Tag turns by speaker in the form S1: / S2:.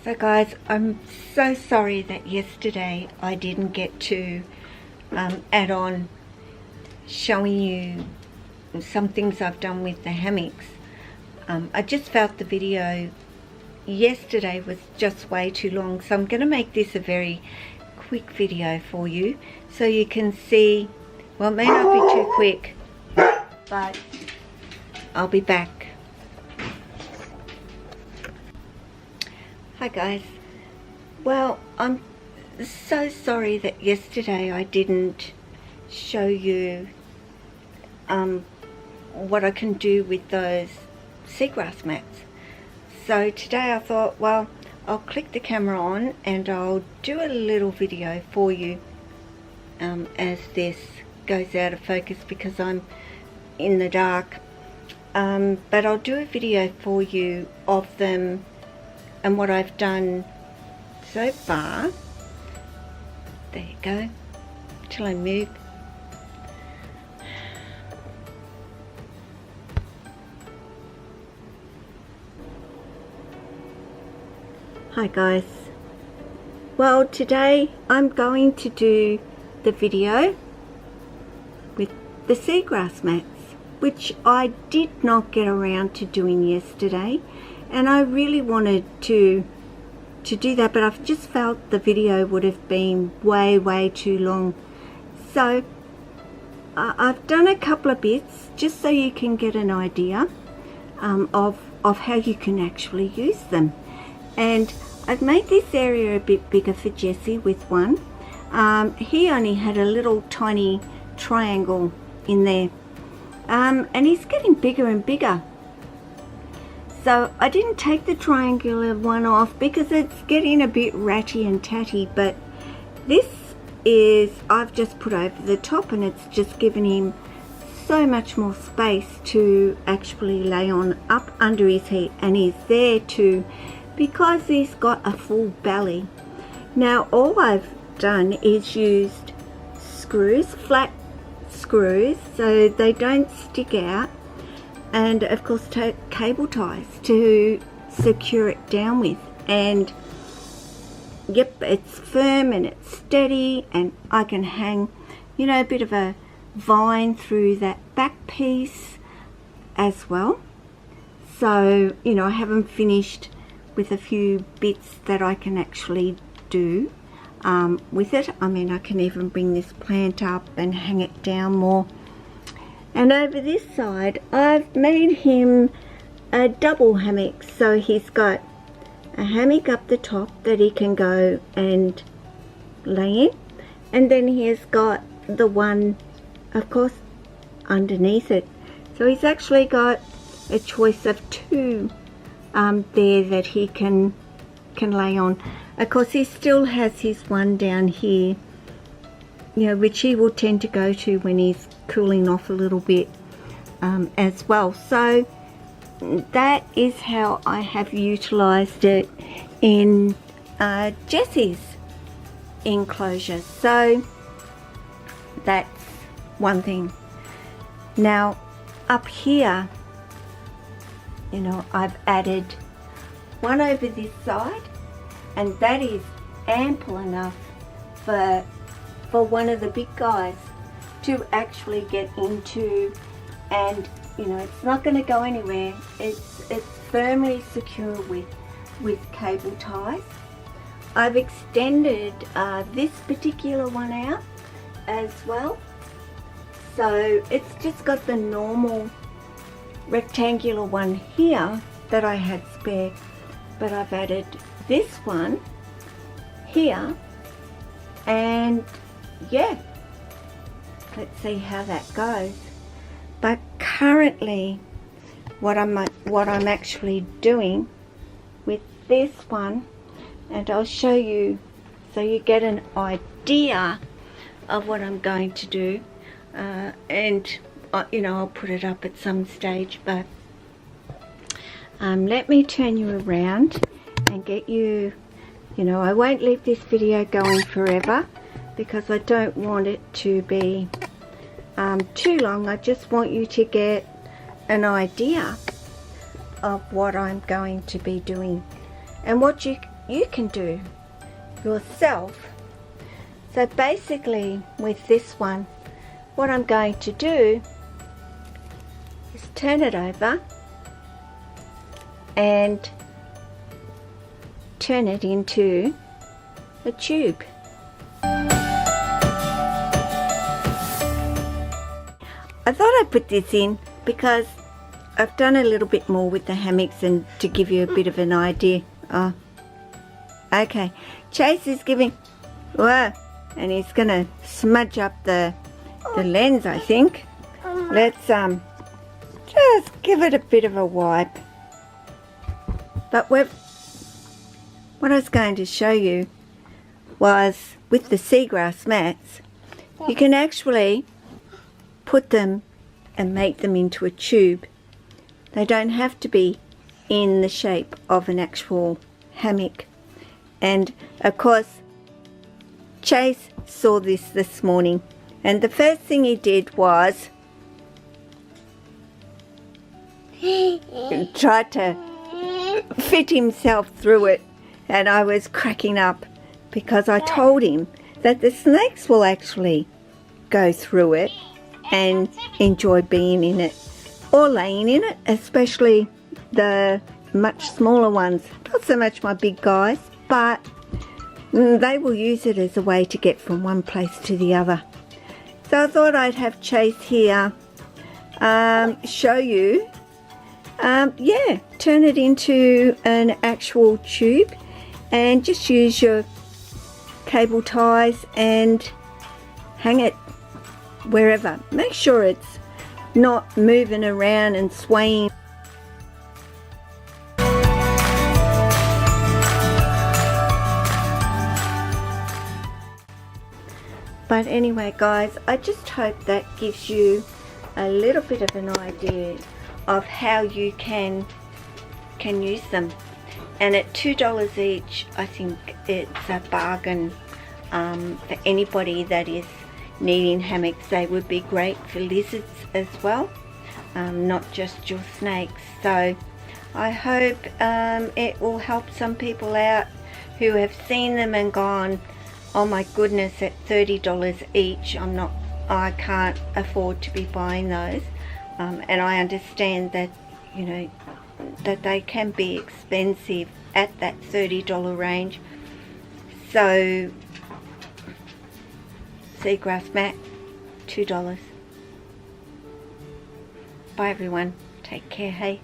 S1: So guys, I'm so sorry that yesterday I didn't get to add on showing you some things I've done with the hammocks. I just felt the video yesterday was just way too long, so I'm going to make this a very quick video for you so you can see. Well, it may not be too quick, but I'll be back. Hi guys. Well, I'm so sorry that yesterday I didn't show you what I can do with those seagrass mats. So today I thought, well, I'll click the camera on and I'll do a little video for you as this goes out of focus because I'm in the dark. But I'll do a video for you of them and what I've done so far. There you go, till I move. Hi guys. Well, today I'm going to do the video with the seagrass mats, which I did not get around to doing yesterday, and I really wanted to do that, but I've just felt the video would have been way too long. So I've done a couple of bits just so you can get an idea of how you can actually use them. And I've made this area a bit bigger for Jesse with one. He only had a little tiny triangle in there, and he's getting bigger and bigger. So I didn't take the triangular one off because it's getting a bit ratty and tatty, but this is, I've just put over the top, and it's just given him so much more space to actually lay on up under his head, and he's there too because he's got a full belly. Now all I've done is used screws, flat screws, so they don't stick out, and of course cable ties to secure it down with. And yep, it's firm and it's steady, and I can hang, you know, a bit of a vine through that back piece as well. So, you know, I haven't finished with a few bits that I can actually do with it. I mean, I can even bring this plant up and hang it down more. And over this side I've made him a double hammock, so he's got a hammock up the top that he can go and lay in, and then he has got the one, of course, underneath it. So he's actually got a choice of two there that he can lay on. Of course, he still has his one down here, you know, which he will tend to go to when he's cooling off a little bit as well. So that is how I have utilized it in Jesse's enclosure. So that's one thing. Now up here, you know, I've added one over this side, and that is ample enough for one of the big guys to actually get into, and you know, it's not going to go anywhere. It's firmly secure with cable ties. I've extended this particular one out as well, so it's just got the normal rectangular one here that I had spare, but I've added this one here, and yeah, let's see how that goes. But currently what I'm actually doing with this one, and I'll show you so you get an idea of what I'm going to do, and you know, I'll put it up at some stage, but let me turn you around and get you, you know, I won't leave this video going forever because I don't want it to be too long. I just want you to get an idea of what I'm going to be doing. And what you you can do yourself. So basically with this one, what I'm going to do is turn it over and turn it into a tube. I thought I'd put this in because I've done a little bit more with the hammocks and to give you a bit of an idea. Oh, okay. Chayse is giving, whoa, and he's gonna smudge up the lens, I think. Let's just give it a bit of a wipe. But what I was going to show you was with the seagrass mats, you can actually put them and make them into a tube. They don't have to be in the shape of an actual hammock. And of course, Chayse saw this morning, and the first thing he did was try to fit himself through it, and I was cracking up because I told him that the snakes will actually go through it and enjoy being in it or laying in it, especially the much smaller ones. Not so much my big guys, but they will use it as a way to get from one place to the other. So I thought I'd have Chayse here show you, yeah, turn it into an actual tube and just use your cable ties and hang it wherever. Make sure it's not moving around and swaying. But anyway guys, I just hope that gives you a little bit of an idea of how you can use them. And at $2 each, I think it's a bargain for anybody that is needing hammocks. They would be great for lizards as well, not just your snakes. So I hope it will help some people out who have seen them and gone, oh my goodness, at $30 each, I can't afford to be buying those. And I understand that, you know, that they can be expensive at that $30 range. So seagrass mat, $2. Bye everyone, take care, hey.